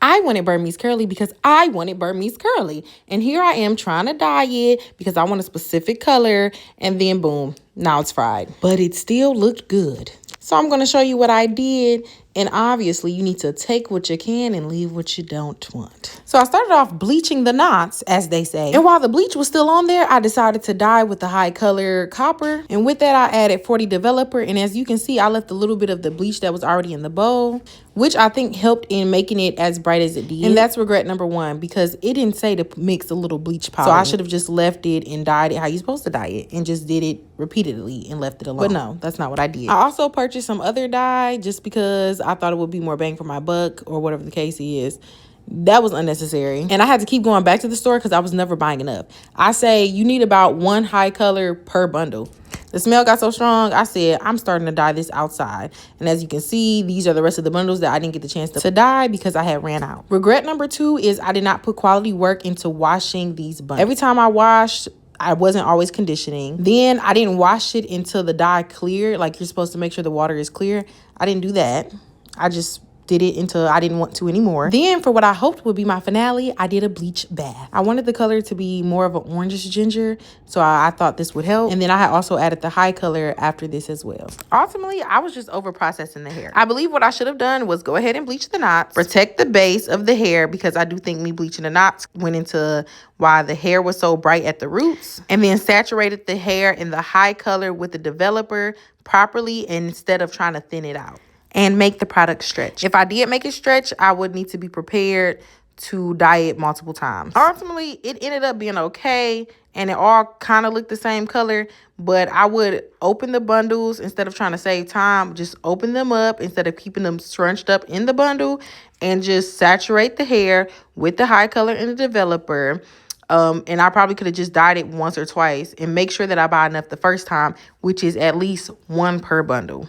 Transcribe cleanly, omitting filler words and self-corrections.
I wanted Burmese curly because I wanted Burmese curly. And here I am trying to dye it because I want a specific color. And then boom, now it's fried. But it still looked good. So I'm going to show you what I did. And obviously you need to take what you can and leave what you don't want. So I started off bleaching the knots, as they say. And while the bleach was still on there, I decided to dye with the high color copper. And with that, I added 40 developer. And as you can see, I left a little bit of the bleach that was already in the bowl, which I think helped in making it as bright as it did. And that's regret number one, because it didn't say to mix a little bleach powder. So I should have just left it and dyed it how you're supposed to dye it and just did it repeatedly and left it alone. But no, that's not what I did. I also purchased some other dye just because I thought it would be more bang for my buck, or whatever the case is. That was unnecessary. And I had to keep going back to the store because I was never buying enough. I say you need about one high color per bundle. The smell got so strong, I said, I'm starting to dye this outside. And as you can see, these are the rest of the bundles that I didn't get the chance to dye because I had ran out. Regret number two is I did not put quality work into washing these bundles. Every time I washed, I wasn't always conditioning. Then I didn't wash it until the dye cleared. Like you're supposed to make sure the water is clear. I didn't do that. I just did it until I didn't want to anymore. Then for what I hoped would be my finale, I did a bleach bath. I wanted the color to be more of an orangish ginger, so I thought this would help. And then I had also added the high color after this as well. Ultimately, I was just over processing the hair. I believe what I should have done was go ahead and bleach the knots, protect the base of the hair, because I do think me bleaching the knots went into why the hair was so bright at the roots, and then saturated the hair in the high color with the developer properly instead of trying to thin it out and make the product stretch. If I did make it stretch, I would need to be prepared to dye it multiple times. Ultimately, it ended up being okay, and it all kind of looked the same color, but I would open the bundles instead of trying to save time. Just open them up instead of keeping them scrunched up in the bundle, and just saturate the hair with the high color and the developer. And I probably could have just dyed it once or twice, and make sure that I buy enough the first time, which is at least one per bundle.